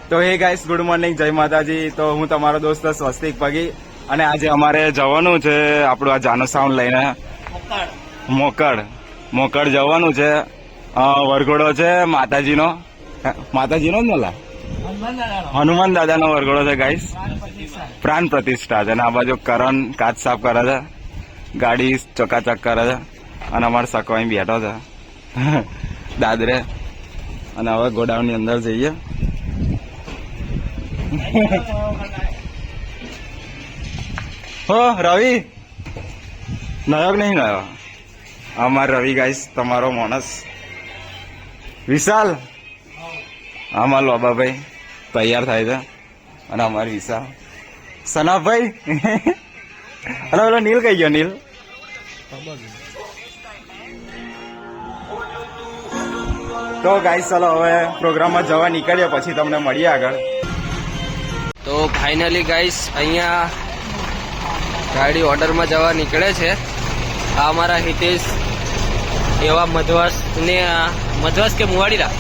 તો હે guys, good morning, જય માતાજી. તો હું તમારો દોસ્ત સ્વસ્તિક પગી અને આજે અમારે જવાનું છે આપણું આ જાનો સાઉન્ડ લઈને મોકળ જવાનું છે. વરઘોડો છે માતાજીનો જ ને, હનુમાન દાદાનો વરઘોડો છે ગાઈસ. પ્રાણ પ્રતિષ્ઠા છે અને આ બાજુ કરણ કાચ સાફ કરે છે, ગાડી ચકાચક કરે છે અને અમારે સકવાઈ બેઠો છે દાદરે. અને હવે ગોડાઉન ની અંદર જઈએ. હો રવિ નયો નહીં નયો અમાર રવિ ગાઈસ, તમારો માણસ વિશાલ, અમાર લોબાભાઈ તૈયાર થાય છે અને અમારી વિશાલ સનાભાઈ અને પેલો નીલ કઈ ગયો? નીલ તો ગાઈસ ચાલો હવે પ્રોગ્રામમાં જવા નીકળીએ, પછી તમને મળીએ આગળ. તો ફાઇનલી ગાઈસ અહીંયા ગાડી ઓર્ડરમાં જવા નીકળે છે. આ અમારા હિતેશ એવા મધવાસ ને મધવાસ કે મુવાડીલા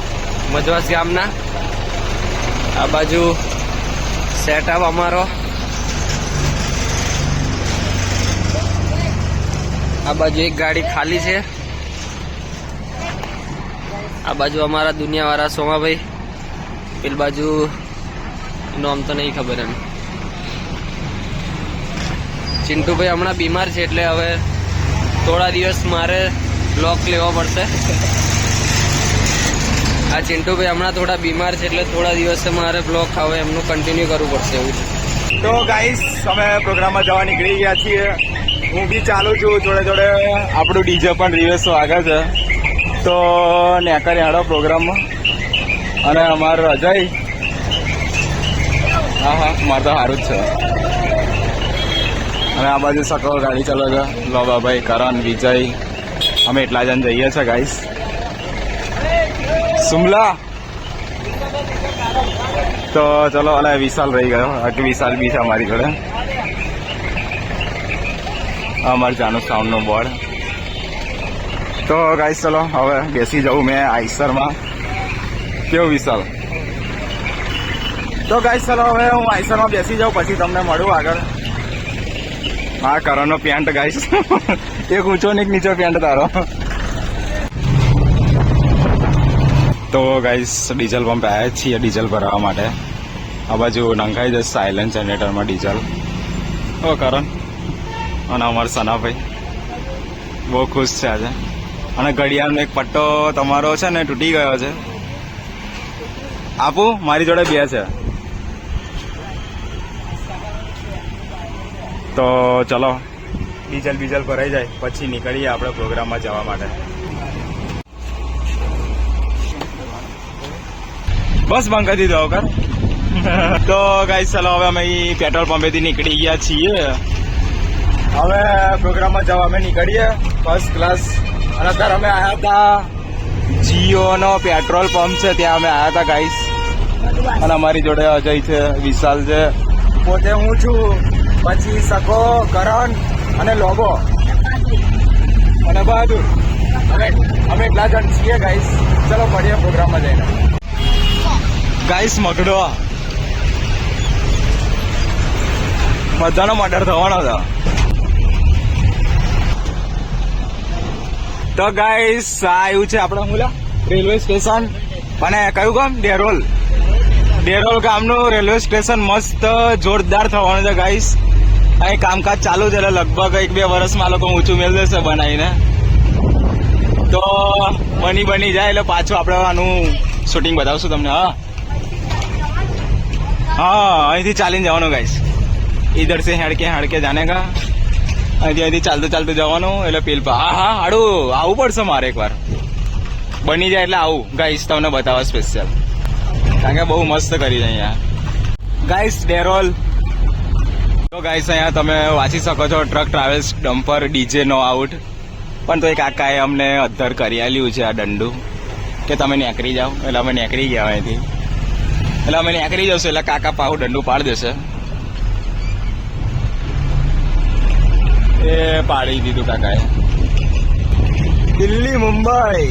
મધવાસ ગામના. આ બાજુ સેટઅપ અમારો, આ બાજુ એક ગાડી ખાલી છે. આ બાજુ અમારા દુનિયાવાળા સોમાભાઈ, પેલી બાજુ નામ તો નહીં ખબર એમ. ચિંટુભાઈ હમણાં બીમાર છે એટલે હવે થોડા દિવસ મારે બ્લોક લેવો પડશે. આ ચિંટુભાઈ હમણાં થોડા બીમાર છે એટલે થોડા દિવસે મારે બ્લોક હવે એમનું કન્ટિન્યુ કરવું પડશે એવું છે. તો ગાઈસ અમે પ્રોગ્રામમાં જવા નીકળી ગયા છીએ. હું બી ચાલુ છું, જોડે જોડે આપણું ડીજે પણ રિવેસો આગળ છે. તો નેકર હેડો પ્રોગ્રામમાં. અને અમારું અજય, હા મારે તો સારું જ છે. અને આ બાજુ સકો ગાડી ચાલે છે, લોબાભાઈ, કરણ, વિજય, અમે એટલા જણ જઈએ છીએ ગાઈસ. સુમલા તો ચલો. અને વિશાલ રહી ગયો, બાકી વિશાલ બી છે અમારી જોડે. અમારી જાનો સાઉન્ડ નો બોર્ડ. તો ગાઈસ ચલો હવે બેસી જાઉં મેં આઈસરમાં. કેવું વિશાલ? તો ગાઈસ ચલો હવે હું આઈસરમાં બેસી જાઉં, પછી તમને મળું આગળ. હા કરણનો પેન્ટ ગાઈસ એક ઊંચો ને એક નીચો પેન્ટ તારો. તો ગાઈસ ડીઝલ પંપ આવ્યા છીએ ડીઝલ ભરવા માટે. આ બાજુ નંખાઈ જશે સાયલેન્ટ જનરેટરમાં ડીઝલ. ઓ કરણ અને અમારા સનાભાઈ બહુ ખુશ છે આજે. અને ઘડિયાળનો એક પટ્ટો તમારો છે ને તૂટી ગયો છે. આપું? મારી જોડે બે છે. તો ચલો ડીઝલ ભરાઈ જાય પછી નીકળીએ આપણે પ્રોગ્રામમાં જવા માટે. બસ બંધ કરી દીધો કર. તો ગાઈસ ચલો હવે અમે પેટ્રોલ પંપેથી નીકળી ગયા છીએ. હવે પ્રોગ્રામમાં જવા અમે નીકળીએ ફર્સ્ટ ક્લાસ. અને અત્યારે અમે આવ્યા હતા જીઓનો પેટ્રોલ પંપ છે, ત્યાં અમે આવ્યા હતા ગાઈસ. અને અમારી જોડે અજય છે, વિશાલ છે, પોતે હું છું, પછી સકો, કરણ અને લોબો અને બહાદુર. અમે એટલા જણ છીએ ગાઈસ. ચલો મળીએ પ્રોગ્રામમાં જઈને. ગાઈસ મગડો બધાનો મર્ડર થવાનો હતો. તો ગાઈસ આ આવ્યું છે આપણે મુલા રેલવે સ્ટેશન. અને કયું ગામ? ડેરોલ ગામનું રેલવે સ્ટેશન મસ્ત જોરદાર થવાનું છે ગાઈસ. અહીં કામકાજ ચાલુ છે એટલે લગભગ 1-2 વર્ષમાં લોકો ઊંચું મેળ દેશે બનાવીને. તો બની જાય એટલે પાછું આપણે આનું શૂટિંગ બતાવશું તમને. હા અહીંથી ચાલીને જવાનું ગાઈસ. ઇધર સે હેડકે જાને કા. અહીંથી ચાલતું જવાનું. એટલે પેલ હા આવું પડશે મારે એકવાર. બની જાય એટલે આવું ગાઈસ તમને બતાવવા સ્પેશિયલ, કારણ કે બહુ મસ્ત કરી છે અહીંયા ગાઈસ ડેરોલ. તો ગાઈસ અહીંયા તમે વાંચી શકો છો ટ્રક ટ્રાવેલ્સ ડમ્પર ડીજે નો આઉટ. પણ તો એક કાકાએ અમને અધ્ધર કરી આલ્યું છે આ દંડુ કે તમે નેકરી જાઓ. એટલે અમે નેકરી ગયા અહીંથી. એટલે અમે નેકરી જશું એટલે કાકા પાછું દંડુ પાડી દેશે. એ પાડી દીધું કાકાએ. દિલ્હી મુંબઈ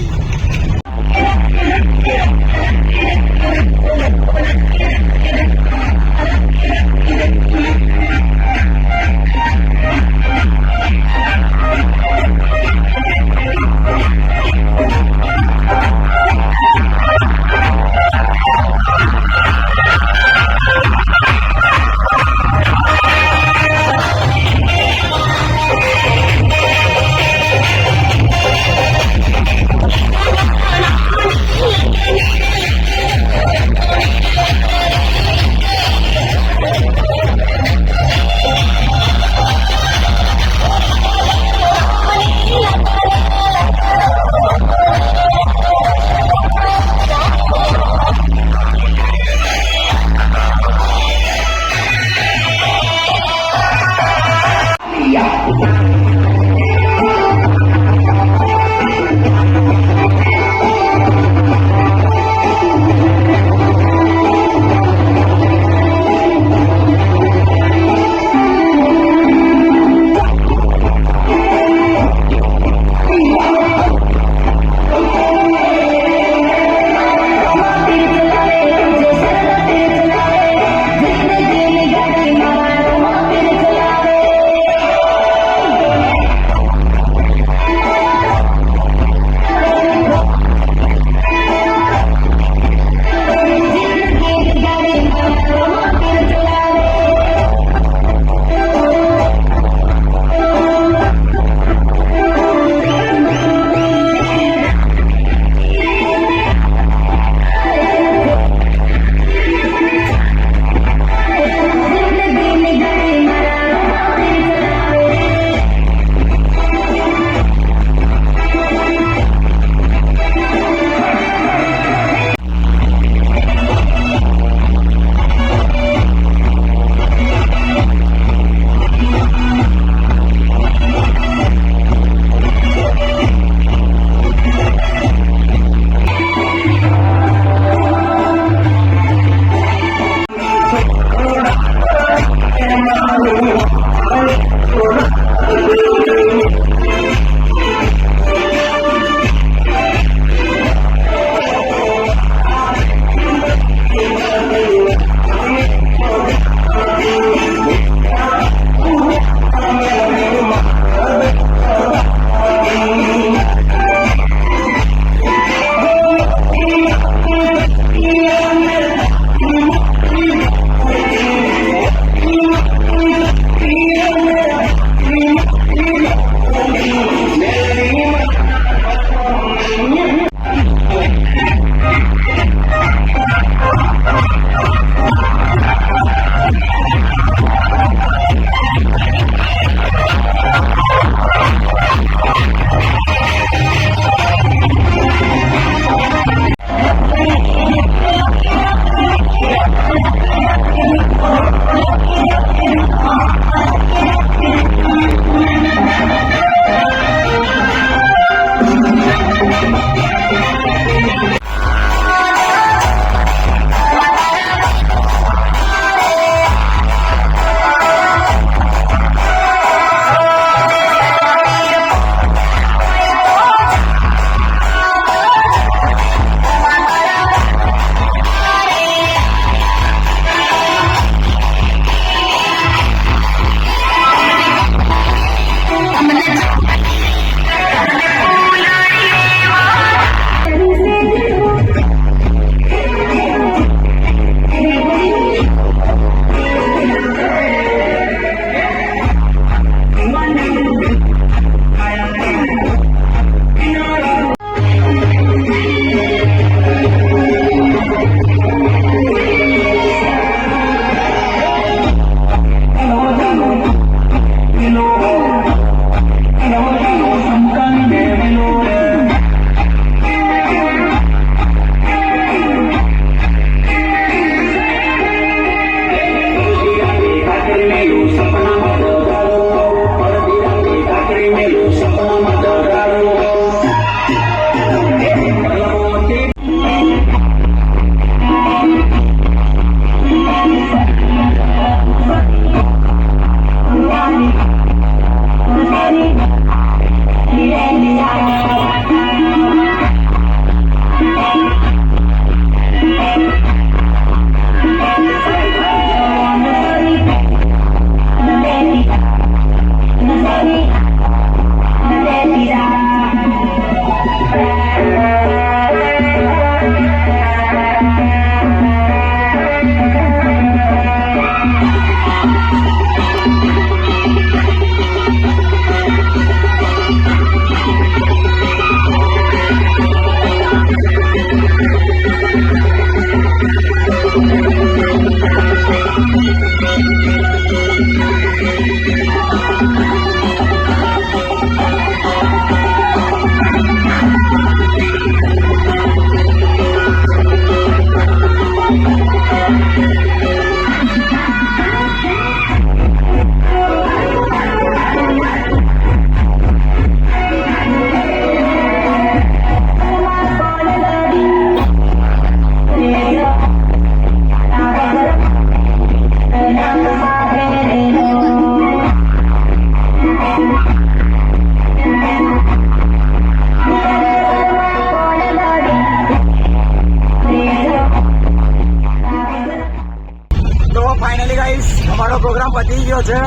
અમારો પ્રોગ્રામ પતી ગયો છે.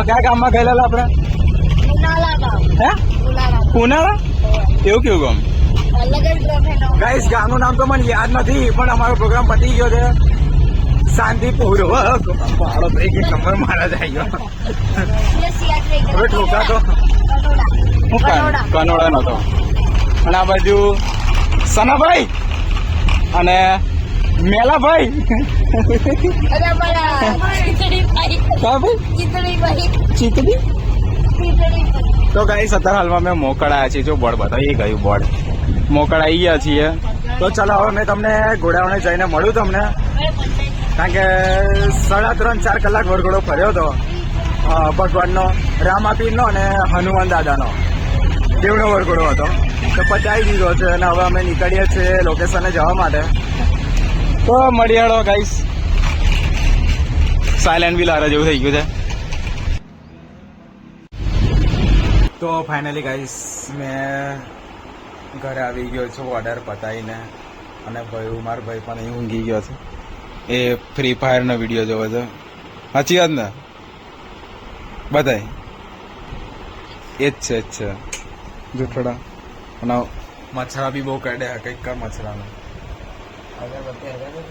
કયા ગામમાં ગયેલા આપણે? હે પુનારા? એવું કેવું ગામ? ગાઈસ ગામનું નામ તો મને યાદ નથી, પણ અમારો પ્રોગ્રામ પતી ગયો છે શાંતિપૂર્વક. મારો તો એક નંબર મારા જ આવી ગયો. હવે ઠોકા તો હું કનોડા નતો. અને આ બાજુ સનાભાઈ અને મેલાભાઈ. ચીતડી. તો ગાઈસ અત્યારે હાલમાં મેં મોકળ આવ્યા છીએ. જો બોર્ડ બતાવો, એ ગયું બોર્ડ. મોકળ આવી ગયા છીએ. તો ચલો હવે મેં તમને ઘોડાઓને જઈને મળું તમને, કારણ કે 3.5-4 કલાક વરઘોડો ફર્યો હતો ભગવાનનો, રામાપીરનો અને હનુમાન દાદાનો દેવનો વરઘોડો હતો. તો પચાવી દીધો છે અને હવે અમે નીકળીએ છીએ લોકેશને જવા માટે. તો મળીયાળો ગાઈસ. સાયલેન્ટ બી લારા જેવું થઈ ગયું છે. તો ફાઇનલી ગાઈસ મેં ઘરે આવી ગયો છું ઓર્ડર પતાવીને, અને મારો ભાઈ પણ અહીં ઊંઘી ગયો છે. એ ફ્રી ફાયરનો વિડીયો જોવો છે. સાચી વાત ને બધાય? એ જ છે જૂઠડા. અને મચ્છરા બી બહુ કાઢે કંઈક કા મચ્છરાનો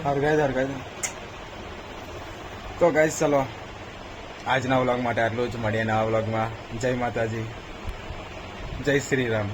હરગાય. તો ગાઈસ ચલો આજના વ્લોગ માટે આટલું જ. મળીએ નવા વ્લોગમાં. જય માતાજી, જય શ્રી રામ.